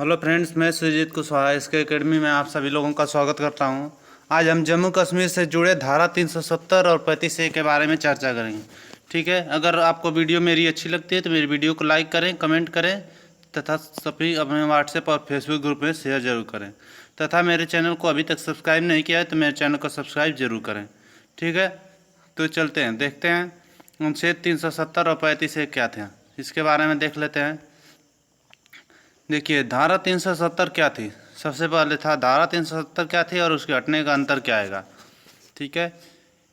Hello friends, मैं सुजीत कुशवाहा इसके academy में आप सभी लोगों का स्वागत करता हूं। आज हम जम्मू कश्मीर से जुड़े धारा 370 और 35A के बारे में चर्चा करेंगे। ठीक है, अगर आपको वीडियो मेरी अच्छी लगती है तो मेरी वीडियो को लाइक करें, कमेंट करें तथा सभी अपने व्हाट्सएप और फेसबुक ग्रुप में शेयर जरूर करें तथा मेरे चैनल को अभी तक सब्सक्राइब नहीं किया है तो मेरे चैनल को सब्सक्राइब जरूर करें। ठीक है, तो चलते हैं, देखते हैं अनुच्छेद 370 और 35A क्या थे, इसके बारे में देख लेते हैं। देखिए, धारा 370 क्या थी। सबसे पहले था धारा 370 क्या थी और उसके हटने का अंतर क्या आएगा। ठीक है,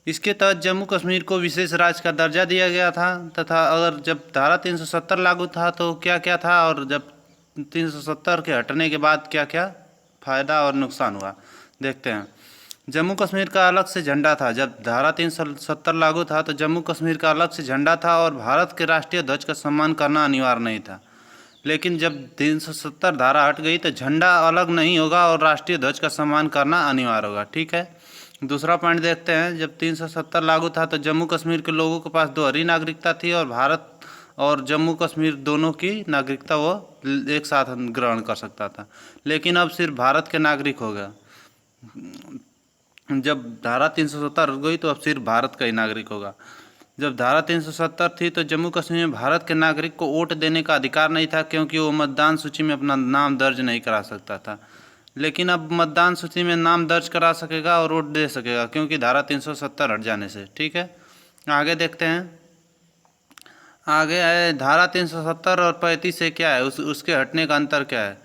इसके तहत जम्मू कश्मीर को विशेष राज्य का दर्जा दिया गया था तथा अगर जब धारा 370 लागू था तो क्या क्या था और जब 370 के हटने के बाद क्या क्या फ़ायदा और नुकसान हुआ, देखते हैं। जम्मू कश्मीर का अलग से झंडा था। जब धारा 370 लागू था तो जम्मू कश्मीर का अलग से झंडा था और भारत के राष्ट्रीय ध्वज का सम्मान करना अनिवार्य नहीं था। लेकिन जब 370 धारा हट गई तो झंडा अलग नहीं होगा और राष्ट्रीय ध्वज का सम्मान करना अनिवार्य होगा। ठीक है, दूसरा पॉइंट देखते हैं। जब 370 लागू था तो जम्मू कश्मीर के लोगों के पास दोहरी नागरिकता थी और भारत और जम्मू कश्मीर दोनों की नागरिकता वो एक साथ ग्रहण कर सकता था, लेकिन अब सिर्फ भारत के नागरिक हो गया। जब धारा 370 हट गई तो अब सिर्फ भारत का ही नागरिक होगा। जब धारा 370 थी तो जम्मू कश्मीर में भारत के नागरिक को वोट देने का अधिकार नहीं था, क्योंकि वो मतदान सूची में अपना नाम दर्ज नहीं करा सकता था। लेकिन अब मतदान सूची में नाम दर्ज करा सकेगा और वोट दे सकेगा, क्योंकि धारा 370 हट जाने से। ठीक है, आगे देखते हैं। आगे है धारा 370 और 35 क्या है, उसके हटने का अंतर क्या है,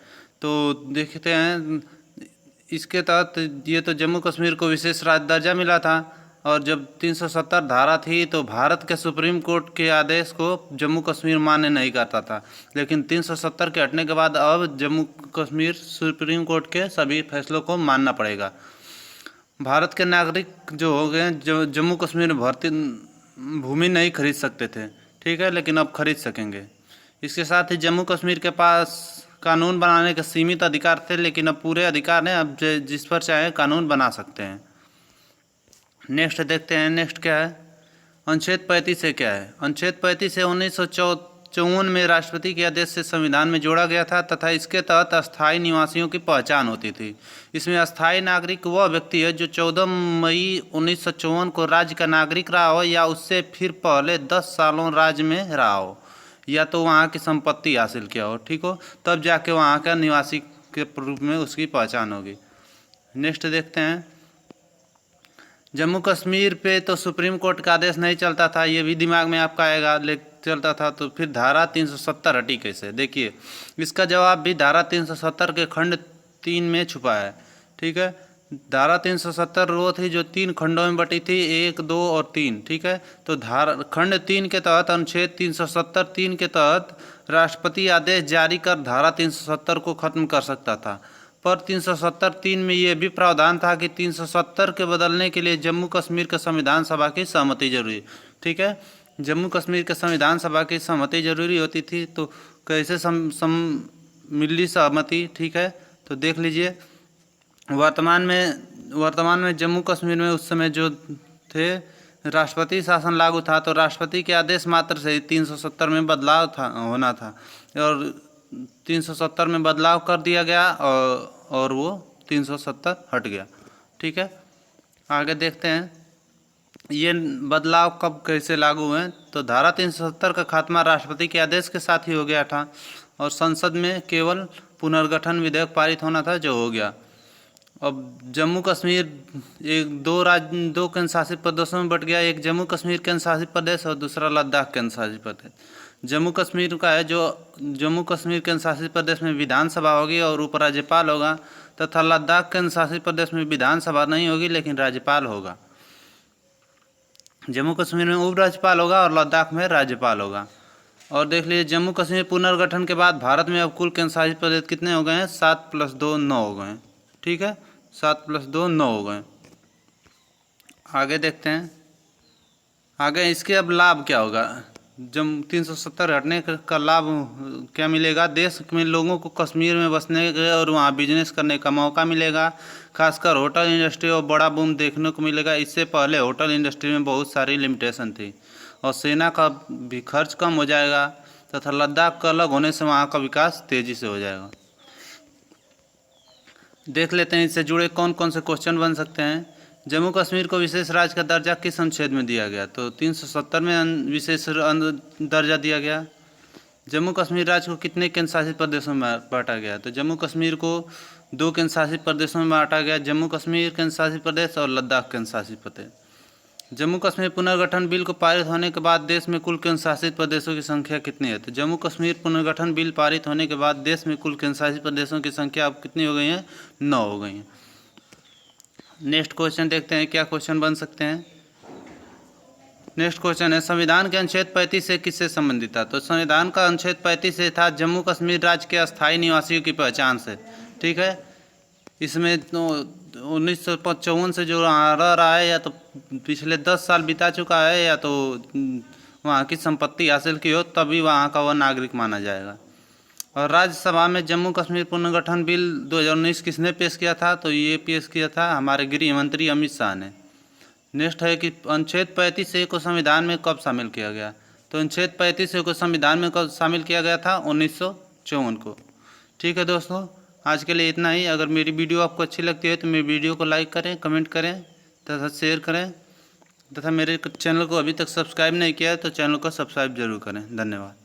तो देखते हैं। इसके तहत ये तो जम्मू कश्मीर को विशेष राज्य दर्जा मिला था और जब 370 धारा थी तो भारत के सुप्रीम कोर्ट के आदेश को जम्मू कश्मीर मान्य नहीं करता था। लेकिन 370 के हटने के बाद अब जम्मू कश्मीर सुप्रीम कोर्ट के सभी फैसलों को मानना पड़ेगा। भारत के नागरिक जो हो गए जो जम्मू कश्मीर में भर्ती भूमि नहीं खरीद सकते थे, ठीक है, लेकिन अब खरीद सकेंगे। इसके साथ ही जम्मू कश्मीर के पास कानून बनाने के सीमित अधिकार थे, लेकिन अब पूरे अधिकार हैं। अब जिस पर चाहे कानून बना सकते हैं। नेक्स्ट देखते हैं, नेक्स्ट क्या है, अनुच्छेद 35 क्या है। अनुच्छेद 35 से 1954 में राष्ट्रपति के आदेश से संविधान में जोड़ा गया था तथा इसके तहत अस्थायी निवासियों की पहचान होती थी। इसमें अस्थायी नागरिक वह व्यक्ति है जो 14 मई 1954 को राज्य का नागरिक रहा हो या उससे फिर पहले 10 सालों राज्य में रहा हो या तो वहाँ की संपत्ति हासिल किया हो, ठीक हो, तब जाके वहाँ का निवासी के रूप में उसकी पहचान होगी। नेक्स्ट देखते हैं। जम्मू कश्मीर पे तो सुप्रीम कोर्ट का आदेश नहीं चलता था, ये भी दिमाग में आपका आएगा। चलता था तो फिर धारा 370 हटी कैसे, देखिए इसका जवाब भी धारा 370 के खंड 3 में छुपा है। ठीक है, धारा 370 वो थी जो 3 खंडों में बटी थी, 1, 2 और 3। ठीक है, तो धारा खंड 3 के तहत अनुच्छेद 370 3 के तहत राष्ट्रपति आदेश जारी कर धारा 370 को खत्म कर सकता था। पर 370 3 में ये भी प्रावधान था कि 370 के बदलने के लिए जम्मू कश्मीर के संविधान सभा की सहमति जरूरी। ठीक है, जम्मू कश्मीर के संविधान सभा की सहमति जरूरी होती थी। तो कैसे मिली सहमति, ठीक है, तो देख लीजिए। वर्तमान में जम्मू कश्मीर में उस समय जो थे राष्ट्रपति शासन लागू था, तो राष्ट्रपति के आदेश मात्र से 370 में बदलाव होना था और 370 में बदलाव कर दिया गया और वो 370 हट गया। ठीक है, आगे देखते हैं ये बदलाव कब कैसे लागू हुए। तो धारा 370 का खात्मा राष्ट्रपति के आदेश के साथ ही हो गया था और संसद में केवल पुनर्गठन विधेयक पारित होना था, जो हो गया। अब जम्मू कश्मीर दो केंद्र शासित प्रदेशों में बट गया, एक जम्मू कश्मीर केंद्र शासित प्रदेश और दूसरा लद्दाख केंद्र शासित प्रदेश। जम्मू कश्मीर का है जो जम्मू कश्मीर केंद्र शासित प्रदेश में विधानसभा होगी और उपराज्यपाल होगा तथा लद्दाख केंद्र शासित प्रदेश में विधानसभा नहीं होगी लेकिन राज्यपाल होगा। जम्मू कश्मीर में उपराज्यपाल होगा और लद्दाख में राज्यपाल होगा। और देख लीजिए जम्मू कश्मीर पुनर्गठन के बाद भारत में अब कुल केंद्र शासित प्रदेश कितने हो गए हैं, 7 + 2 9 हो गए हैं। ठीक है, 7 + 2 9 हो गए। आगे देखते हैं, आगे इसके अब लाभ क्या होगा। जब 370 हटने का लाभ क्या मिलेगा, देश में लोगों को कश्मीर में बसने और वहाँ बिजनेस करने का मौका मिलेगा। खासकर होटल इंडस्ट्री और बड़ा बूम देखने को मिलेगा। इससे पहले होटल इंडस्ट्री में बहुत सारी लिमिटेशन थी और सेना का भी खर्च कम हो जाएगा तथा लद्दाख का अलग होने से वहाँ का विकास तेज़ी से हो जाएगा। देख लेते हैं इससे जुड़े कौन कौन से क्वेश्चन बन सकते हैं। जम्मू कश्मीर को विशेष राज्य का दर्जा किस अनुच्छेद में दिया गया? तो 370 में विशेष दर्जा दिया गया। जम्मू कश्मीर राज्य को कितने केंद्र शासित प्रदेशों में बांटा गया? तो जम्मू कश्मीर को 2 केंद्र शासित प्रदेशों में बांटा गया, जम्मू कश्मीर केंद्र शासित प्रदेश और लद्दाख केंद्र शासित प्रदेश। जम्मू कश्मीर पुनर्गठन बिल को पारित होने के बाद देश में कुल केंद्र शासित प्रदेशों की संख्या कितनी है? तो जम्मू कश्मीर पुनर्गठन बिल पारित होने के बाद देश में कुल केंद्र शासित प्रदेशों की संख्या अब कितनी हो गई है? 9 हो गई है। नेक्स्ट क्वेश्चन देखते हैं क्या क्वेश्चन बन सकते हैं। नेक्स्ट क्वेश्चन है संविधान के अनुच्छेद 35 से किससे संबंधित था? तो संविधान का अनुच्छेद 35 से था जम्मू कश्मीर राज्य के अस्थायी निवासियों की पहचान से। ठीक है, इसमें तो 1955 से जो रह रहा है या तो पिछले 10 साल बिता चुका है या तो वहाँ की संपत्ति हासिल की हो तभी वहाँ का वह नागरिक माना जाएगा। और राज्यसभा में जम्मू कश्मीर पुनर्गठन बिल 2019 किसने पेश किया था? तो ये पेश किया था हमारे गृह मंत्री अमित शाह ने। नेक्स्ट है कि अनुच्छेद 35A को संविधान में कब शामिल किया गया? तो अनुच्छेद 35A को संविधान में कब शामिल किया गया था? 1954 को। ठीक है दोस्तों, आज के लिए इतना ही। अगर मेरी वीडियो आपको अच्छी लगती है तो मेरी वीडियो को लाइक करें, कमेंट करें तथा शेयर करें तथा मेरे चैनल को अभी तक सब्सक्राइब नहीं किया है तो चैनल को सब्सक्राइब जरूर करें। धन्यवाद।